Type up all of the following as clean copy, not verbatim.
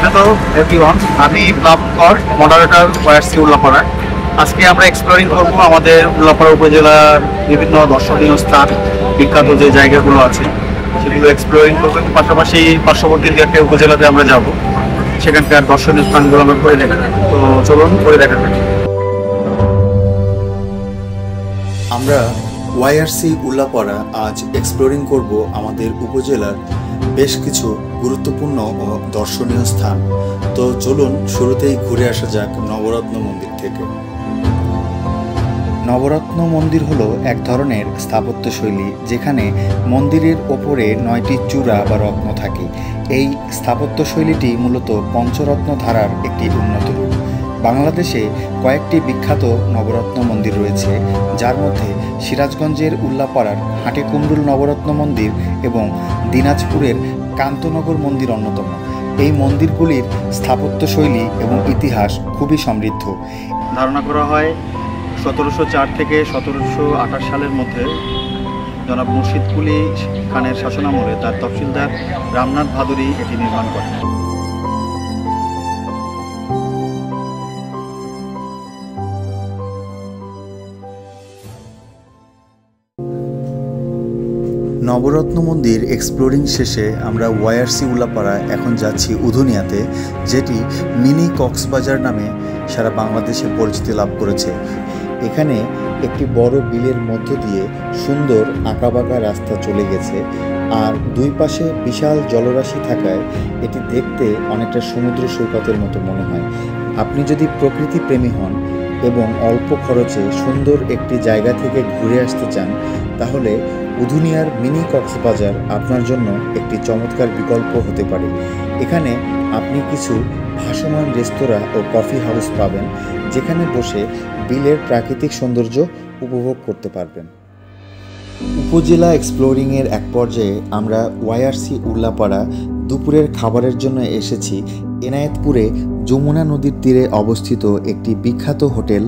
Hello everyone, আমি ব্লগকর moderator YRC Ullapara. আজকে আমরা এক্সপ্লোরিং করব আমাদের উল্লাপাড়া উপজেলার বিভিন্ন দর্শনীয় স্থান, বিখ্যাত যে জায়গাগুলো আছে সেগুলো এক্সপ্লোরিং করবো। পাশাপাশি পার্শ্ববর্তী যে একটা উপজেলাতে আমরা যাব, সেখানকার দর্শনীয় স্থানগুলো আমরা করে দেখাবো। তো চলুন করে দেখা যাক। আমরা ওয়াইআরসি উল্লাপাড়া আজ এক্সপ্লোরিং করব আমাদের উপজেলার বেশ কিছু গুরুত্বপূর্ণ ও দর্শনীয় স্থান। তো চলুন শুরুতেই ঘুরে আসা যাক নবরত্ন মন্দির থেকে। নবরত্ন মন্দির হলো এক ধরনের স্থাপত্যশৈলী যেখানে মন্দিরের ওপরে 9টি চূড়া বা রত্ন থাকে। এই স্থাপত্যশৈলীটি মূলত পঞ্চরত্ন ধারার একটি উন্নত রূপ। বাংলাদেশে কয়েকটি বিখ্যাত নবরত্ন মন্দির রয়েছে, যার মধ্যে সিরাজগঞ্জের উল্লাপাড়ার হাটিকুমরুল নবরত্ন মন্দির এবং দিনাজপুরের কান্তনগর মন্দির অন্যতম। এই মন্দিরগুলির স্থাপত্যশৈলী এবং ইতিহাস খুবই সমৃদ্ধ। ধারণা করা হয় 1704 থেকে 1728 সালের মধ্যে জনাব মুর্শিদ কুলি খানের শাসনামলে তার তহসিলদার রামনাথ ভাদুরী এটি নির্মাণ করেন। নবরত্ন মন্দির এক্সপ্লোরিং শেষে আমরা ওয়াইআরসি উল্লাপাড়া এখন যাচ্ছি উধুনিয়াতে, যেটি মিনি কক্সবাজার নামে সারা বাংলাদেশে পরিচিতি লাভ করেছে। এখানে একটি বড় বিলের মধ্য দিয়ে সুন্দর আঁকাবাঁকা রাস্তা চলে গেছে, আর দুই পাশে বিশাল জলরাশি থাকায় এটি দেখতে অনেকটা সমুদ্র সৈকতের মতো মনে হয়। আপনি যদি প্রকৃতি প্রেমী হন এবং অল্প খরচে সুন্দর একটি জায়গা থেকে ঘুরে আসতে চান, তাহলে উধুনিয়ার মিনি কক্সবাজার আপনার জন্য একটি চমৎকার বিকল্প হতে পারে। এখানে আপনি কিছু ভাসমান রেস্তোরাঁ ও কফি হাউস পাবেন, যেখানে বসে বিলের প্রাকৃতিক সৌন্দর্য উপভোগ করতে পারবেন। উপজেলা এক্সপ্লোরিংয়ের এক পর্যায়ে আমরা ওয়াইআরসি উল্লাপাড়া দুপুরের খাবারের জন্য এসেছি এনায়েতপুরে যমুনা নদীর তীরে অবস্থিত একটি বিখ্যাত হোটেল,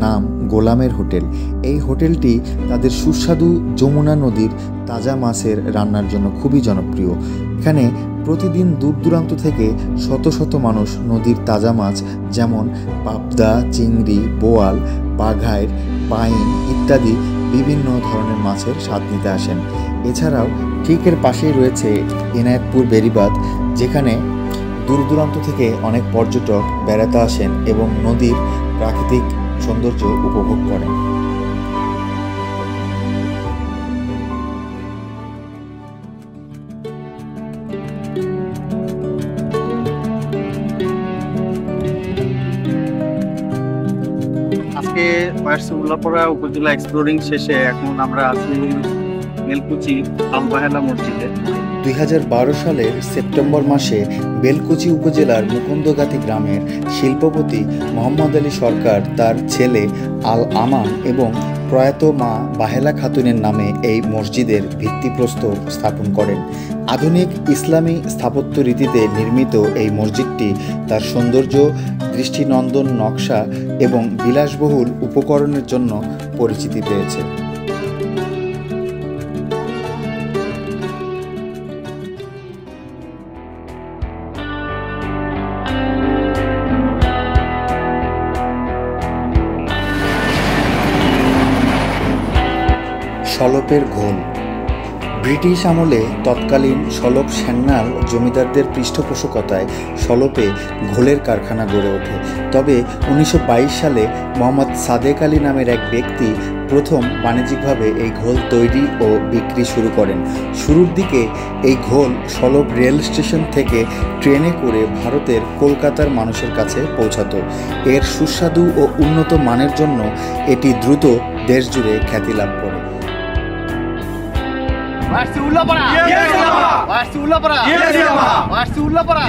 নাম গোলামের হোটেল। এই হোটেলটি তাদের সুস্বাদু যমুনা নদীর তাজা মাছের রান্নার জন্য খুবই জনপ্রিয়। এখানে প্রতিদিন দূর দূরান্ত থেকে শত শত মানুষ নদীর তাজা মাছ যেমন পাবদা, চিংড়ি, বোয়াল, বাঘাইর, বাইন ইত্যাদি বিভিন্ন ধরনের মাছের স্বাদ নিতে আসেন। এছাড়াও ঠিক এর পাশেই রয়েছে এনায়েতপুর বেড়িবাঁধ, যেখানে দূর দূরান্ত থেকে অনেক পর্যটক বেড়াতে আসেন এবং নদীর প্রাকৃতিক সৌন্দর্য উপভোগ করেন। আজকে ওয়াইআরসি উল্লাপাড়া উপজেলা এক্সপ্লোরিং শেষে এখন আমরা আছি বেলকুচি আলবাহেলা মসজিদে। 2012 সালের সেপ্টেম্বর মাসে বেলকুচি উপজেলার মুকুন্দগাতি গ্রামের শিল্পপতি মোহাম্মদ আলী সরকার তার ছেলে আল আমান এবং প্রয়াত মা বাহেলা খাতুনের নামে এই মসজিদের ভিত্তিপ্রস্তর স্থাপন করেন। আধুনিক ইসলামী স্থাপত্য রীতিতে নির্মিত এই মসজিদটি তার সৌন্দর্য, দৃষ্টিনন্দন নকশা এবং বিলাসবহুল উপকরণের জন্য পরিচিতি পেয়েছে। সলপের ঘোল। ব্রিটিশ আমলে তৎকালীন সলপ সেন্নাল জমিদারদের পৃষ্ঠপোষকতায় সলপে ঘোলের কারখানা গড়ে ওঠে। তবে 1922 সালে মোহাম্মদ সাদেক আলী নামের এক ব্যক্তি প্রথম বাণিজ্যিকভাবে এই ঘোল তৈরি ও বিক্রি শুরু করেন। শুরুর দিকে এই ঘোল সলপ রেল স্টেশন থেকে ট্রেনে করে ভারতের কলকাতার মানুষের কাছে পৌঁছাতো। এর সুস্বাদু ও উন্নত মানের জন্য এটি দ্রুত দেশজুড়ে খ্যাতি লাভ করে। YRC Ullapara, YRC Ullapara, YRC Ullapara.